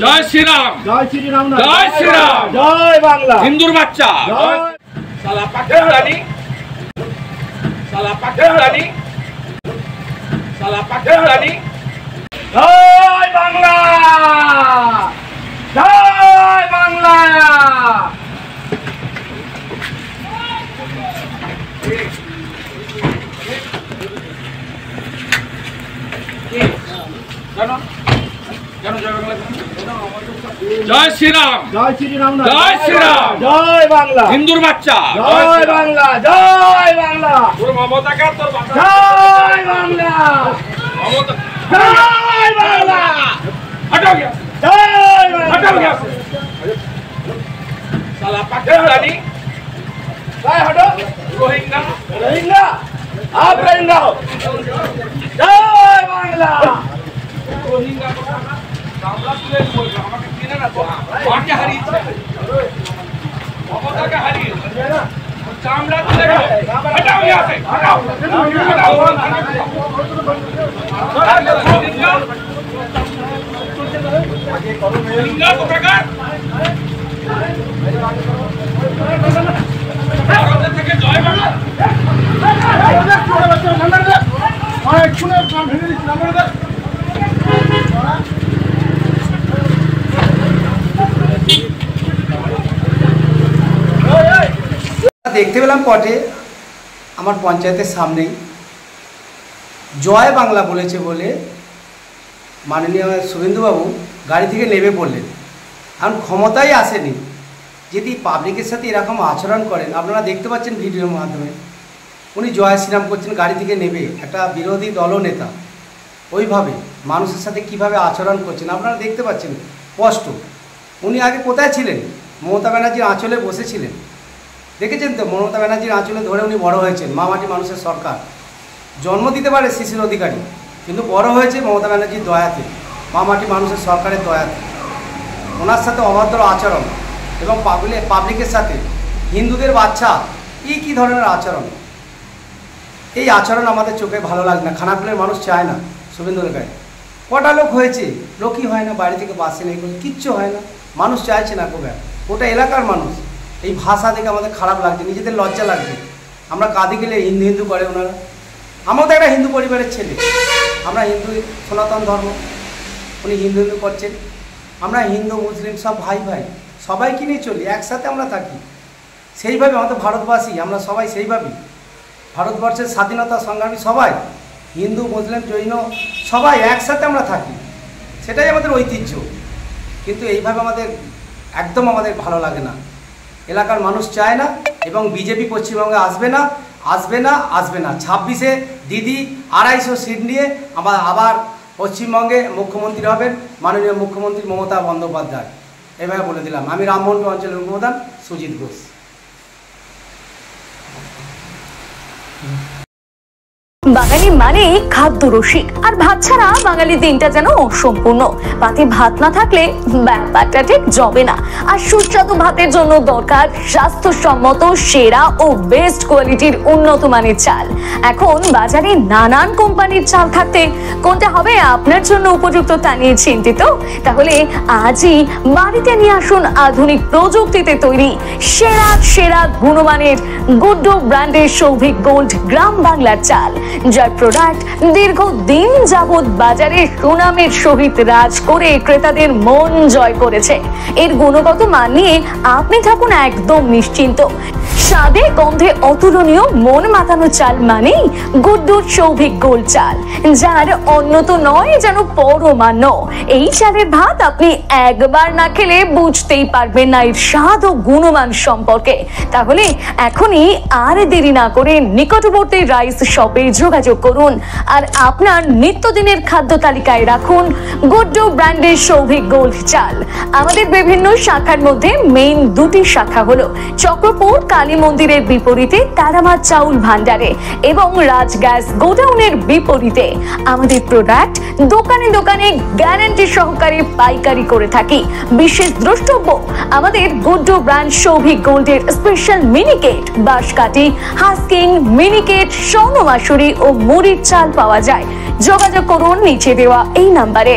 জয় শ্রীরাম, জয় শ্রীরাম, জয় শ্রীরাম, জয় বাংলা, হিন্দুর বাচ্চা, শালা পাকিস্তানি, শালা পাকিস্তানি, শালা পাকিস্তানি। জয় বাংলা, জয় বাংলা। জয় শ্রীরাম, জয় শ্রীরাম, জয় শ্রীরাম, জয় বাংলা, হিন্দুর বাচ্চা, জয় বাংলা, জয় বাংলা, তোর মমতাকে তোর জয় বাংলা, মমতা জয় বাংলা, हटो गया, जय हटो गया, साला पाकिस्तानी, जय हटो, रोहिंग्या, रोहिंग्या, आप रोहिंग्या हो, जय बांग्ला, रोहिंग्या को कामला तुले बोल रहा, हमारे किने ना तो वहाँ क्या हरी है, ममता का हरी है, कामला तुले हटाओ यहाँ से, हटाओ, रोहिंग्या को प्रकार भारत থেকে জয় বাংলা দেখতে পেলাম পটে আমার পঞ্চায়েতের সামনেই জয় বাংলা বলেছে বলে মাননীয় শুভেন্দুবাবু গাড়ি থেকে নেমে পড়লেন। এখন ক্ষমতাই আসেনি, যদি পাবলিকের সাথে এরকম আচরণ করেন, আপনারা দেখতে পাচ্ছেন ভিডিওর মাধ্যমে উনি জয় শ্রীরাম করছেন গাড়ি থেকে নেমে, একটা বিরোধী দলনেতা ওইভাবে মানুষের সাথে কিভাবে আচরণ করছেন আপনারা দেখতে পাচ্ছেন স্পষ্ট। উনি আগে কোথায় ছিলেন? মমতা ব্যানার্জির আঁচলে বসেছিলেন, দেখেছেন তো? মমতা ব্যানার্জির আঁচলে ধরে উনি বড় হয়েছেন। মা মাটি মানুষের সরকার জন্ম দিতে পারে শিশির অধিকারী, কিন্তু বড় হয়েছে মমতা ব্যানার্জির দয়াতে, মা মাটি মানুষের সরকারের দয়াতে। ওনার সাথে অভদ্র আচরণ এবং পাবলিকের সাথে হিন্দুদের বাচ্চা কী ধরনের আচরণ, এই আচরণ আমাদের চোখে ভালো লাগে না। খানাকুলের মানুষ চায় না শুভেন্দুর গায়ে। কটা লোক হয়েছে, লোকই হয় না, বাড়ি থেকে বাসে নেই, কিচ্ছু হয় না, মানুষ চাইছে না কবে। ওটা এলাকার মানুষ। এই ভাষা দেখে আমাদের খারাপ লাগছে, নিজেদের লজ্জা লাগছে। আমরা কাঁদে গেলে হিন্দু হিন্দু করে ওনারা। আমরাও তো একটা হিন্দু পরিবারের ছেলে, আমরা হিন্দু, সনাতন ধর্ম, উনি হিন্দু হিন্দু করছেন। আমরা হিন্দু মুসলিম সব ভাই ভাই, সবাইকে নিয়ে চলি, একসাথে আমরা থাকি। সেইভাবে আমাদের ভারতবাসী, আমরা সবাই সেইভাবেই ভারতবর্ষের স্বাধীনতা সংগ্রামী সবাই, হিন্দু মুসলিম জৈন সবাই একসাথে আমরা থাকি, সেটাই আমাদের ঐতিহ্য। কিন্তু এইভাবে আমাদের একদম আমাদের ভালো লাগে না, এলাকার মানুষ চায় না, এবং বিজেপি পশ্চিমবঙ্গে আসবে না, আসবে না, আসবে না। 26-এ দিদি 250 সিট নিয়ে আবার পশ্চিমবঙ্গে মুখ্যমন্ত্রী হবেন মাননীয় মুখ্যমন্ত্রী মমতা বন্দ্যোপাধ্যায়। এভাবে বলে দিলাম। আমি রামমোহনপুর অঞ্চলের উপপ্রধান সুজিত ঘোষ। বাঙালি মানে খাদ্য রসিক, আর ভাত ছাড়া বাঙালি দিনটা যেন অসম্পূর্ণ। পাতে ভাত না থাকলে ব্যাপারটা ঠিক জমে না। আর সুস্বাদু ভাতের জন্য দরকার স্বাস্থ্যসম্মত সেরা ও বেস্ট কোয়ালিটির উন্নত মানের চাল। এখন বাজারে নানান কোম্পানির চাল থাকতে কোনটা হবে আপনার জন্য উপযুক্ত তা নিয়ে চিন্তিত? তাহলে আজই বাড়িতে নিয়ে আসুন আধুনিক প্রযুক্তিতে তৈরি সেরা সেরা গুণমানের গুড্ডু ব্র্যান্ডের সৌভিক গোল্ড গ্রাম বাংলার চাল, যার প্রোডাক্ট দীর্ঘদিন যাবৎ বাজারে সুনামের সহিত রাজ করে ক্রেতাদের মন জয় করেছে। এর গুণগত মান নিয়ে আপনি থাকুন একদম নিশ্চিন্ত। স্বাদে গন্ধে অতুলনীয় মন মাতানো চাল মানেই গুড্ডুর সৌভিক গোল্ড চাল, যার অন্য তো নয় যেন পরমান্ন। এই চালের ভাত আপনি একবার না খেলে বুঝতেই পারবেন না এর স্বাদ ও গুণমান সম্পর্কে। তাহলে এখনই আর দেরি না করে নিকটবর্তী রাইস শপে যোগাযোগ করুন আর আপনার নিত্যদিনের খাদ্য তালিকায় রাখুন গুড্ডু ব্র্যান্ডের সৌভিক গোল্ড চাল। আমাদের বিভিন্ন শাখার মধ্যে মেইন দুটি শাখা হলো চক্রপুর কালী মন্দিরের বিপরীতে তারামা চাউল ভান্ডারে এবং রাজ গ্যাস গোডাউনের বিপরীতে। আমাদের প্রোডাক্ট দোকানে দোকানে গ্যারান্টি সহকারে পাইকারি করে থাকি। বিশেষ দ্রষ্টব্য, আমাদের গুড্ডু ব্র্যান্ড সৌভিক গোল্ডের স্পেশাল মিনিকেট, বাঁশকাঠি, হাস্কিং, মিনিকেট, স্বর্ণ মাসুরি ও মুড়ির চাল পাওয়া যায়। যোগাযোগ করুন নিচে দেওয়া এই নাম্বারে।